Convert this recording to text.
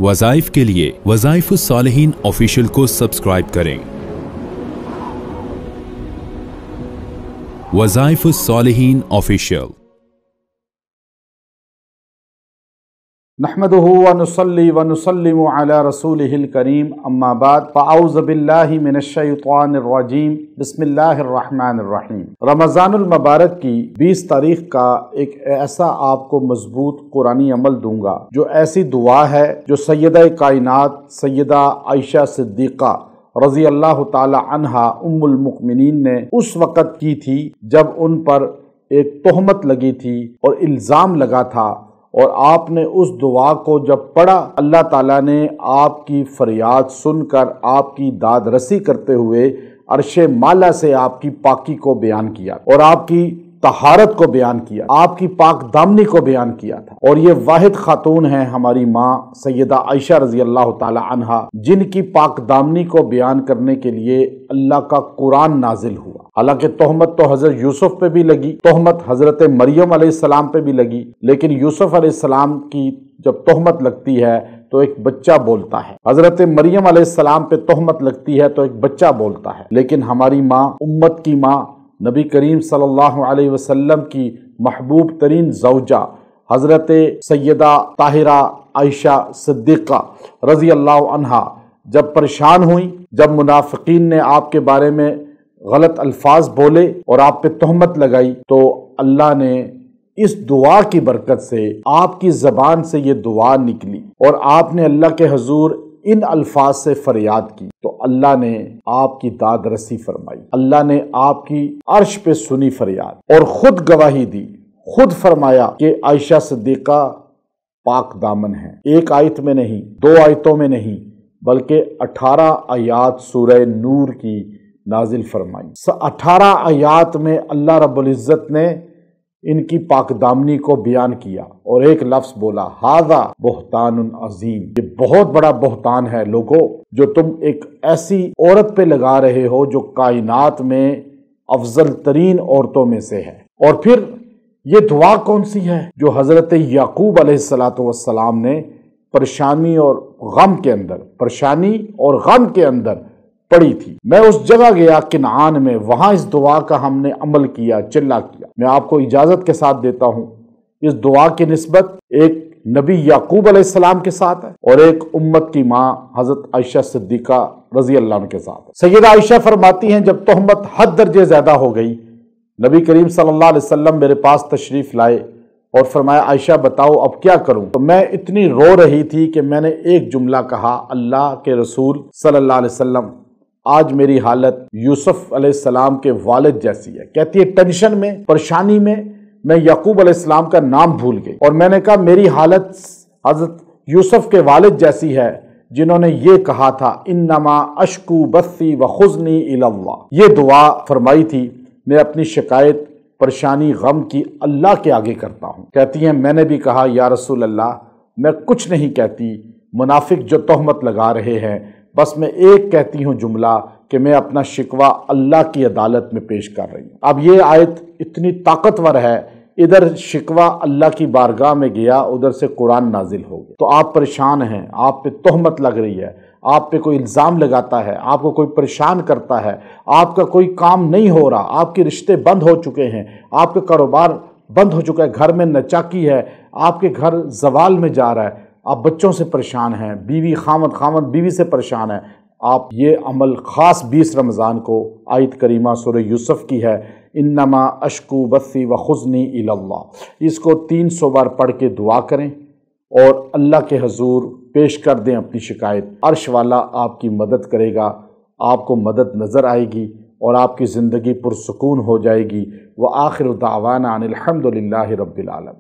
وظائف کے لیے وظائف الصالحین آفیشیل کو سبسکرائب کریں۔ وظائف الصالحین آفیشیل۔ نحمده ونصلي ونسلم على رسوله الكريم اما بعد فاعوذ باللہ من الشیطان الرجیم بسم اللہ الرحمن الرحیم۔ رمضان المبارک کی 20 تاریخ کا ایک ایسا آپ کو مضبوط قرآنی عمل دوں گا جو ایسی دعا ہے جو سیدہ کائنات سیدہ عائشہ صدیقہ رضی اللہ تعالی عنہا ام المؤمنین نے اس وقت کی تھی جب ان پر ایک تہمت لگی تھی اور الزام لگا تھا، اور آپ نے اس دعا کو جب پڑھا اللہ تعالیٰ نے آپ کی فریاد سن کر آپ کی داد رسی کرتے ہوئے عرش مالا سے آپ کی پاکی کو بیان کیا اور آپ کی طہارت کو بیان کیا، آپ کی پاک دامنی کو بیان کیا تھا۔ اور یہ واحد خاتون ہیں ہماری ماں سیدہ عائشہ رضی اللہ تعالی عنہا، جن کی پاک دامنی کو بیان کرنے کے لیے اللہ کا قرآن نازل ہوا۔ حالانکہ تہمت تو حضرت یوسف پہ بھی لگی، تہمت حضرت مریم علیہ السلام پہ بھی لگی، لیکن یوسف علیہ السلام کی جب تہمت لگتی ہے تو ایک بچہ بولتا ہے، حضرت مریم علیہ السلام پہ تہمت لگتی ہے تو ایک بچہ بولتا ہے، لیکن ہماری ماں، امت کی ماں، نبی کریم صلی اللہ علیہ وسلم کی محبوب ترین زوجہ حضرت سیدہ طاہرہ عائشہ صدیقہ رضی اللہ عنہا جب پریشان ہوئیں، جب منافقین نے آپ کے بارے میں غلط الفاظ بولے اور آپ پہ تہمت لگائی، تو اللہ نے اس دعا کی برکت سے آپ کی زبان سے یہ دعا نکلی اور آپ نے اللہ کے حضور ان الفاظ سے فریاد کی تو اللہ نے آپ کی داد رسی فرمائی، اللہ نے آپ کی عرش پہ سنی فریاد اور خود گواہی دی، خود فرمایا کہ عائشہ صدیقہ پاک دامن ہے۔ ایک آیت میں نہیں، 2 آیتوں میں نہیں، بلکہ 18 آیات سورہ نور کی نازل فرمائی۔ 18 آیات میں اللہ رب العزت نے ان کی پاک دامنی کو بیان کیا اور ایک لفظ بولا، ھذا بہتان عظیم، یہ بہت بڑا بہتان ہے لوگوں جو تم ایک ایسی عورت پہ لگا رہے ہو جو کائنات میں افضل ترین عورتوں میں سے ہے۔ اور پھر یہ دعا کون سی ہے جو حضرت یعقوب علیہ السلام نے پریشانی اور غم کے اندر پڑی تھی۔ میں اس جگہ گیا کنعان میں، وہاں اس دعا کا ہم نے عمل کیا، چلا کیا۔ میں آپ کو اجازت کے ساتھ دیتا ہوں، اس دعا کی نسبت ایک نبی یعقوب علیہ السلام کے ساتھ ہے اور ایک امت کی ماں حضرت عائشہ صدیقہ رضی اللہ عنہ کے ساتھ ہے۔ سیدہ عائشہ فرماتی ہیں جب تہمت حد درجے زیادہ ہو گئی، نبی کریم صلی اللہ علیہ وسلم میرے پاس تشریف لائے اور فرمایا عائشہ بتاؤ اب کیا کروں؟ تو میں اتنی رو رہی تھی کہ میں نے ایک جملہ کہا، اللہ کے رسول صلی اللہ علیہ وسلم آج میری حالت یوسف علیہ السلام کے والد جیسی ہے۔ کہتی ہے ٹینشن میں، پریشانی میں میں یعقوب علیہ السلام کا نام بھول گئی اور میں نے کہا میری حالت حضرت یوسف کے والد جیسی ہے جنہوں نے یہ کہا تھا انما اشکو بثی وحزنی الی اللہ۔ یہ دعا فرمائی تھی، میں اپنی شکایت، پریشانی، غم کی اللہ کے آگے کرتا ہوں۔ کہتی ہیں میں نے بھی کہا یا رسول اللہ میں کچھ نہیں کہتی، منافق جو تہمت لگا رہے ہیں، بس میں ایک کہتی ہوں جملہ کہ میں اپنا شکوہ اللہ کی عدالت میں پیش کر رہی ہوں۔ اب یہ آیت اتنی طاقتور ہے، ادھر شکوہ اللہ کی بارگاہ میں گیا، ادھر سے قرآن نازل ہو گیا۔ تو آپ پریشان ہیں، آپ پہ تہمت لگ رہی ہے، آپ پہ کوئی الزام لگاتا ہے، آپ کو کوئی پریشان کرتا ہے، آپ کا کوئی کام نہیں ہو رہا، آپ کے رشتے بند ہو چکے ہیں، آپ کا کاروبار بند ہو چکا ہے، گھر میں نچاکی ہے، آپ کے گھر زوال میں جا رہا ہے، آپ بچوں سے پریشان ہیں، بیوی خامد بیوی سے پریشان ہے، آپ یہ عمل خاص 20 رمضان کو آیت کریمہ سورہ یوسف کی ہے، انما اشکو بثی وحزنی الی اللہ، اس کو 300 بار پڑھ کے دعا کریں اور اللہ کے حضور پیش کر دیں اپنی شکایت۔ عرش والا آپ کی مدد کرے گا، آپ کو مدد نظر آئے گی اور آپ کی زندگی پرسکون ہو جائے گی۔ وآخر دعوانا ان الحمد للہ رب العالمین۔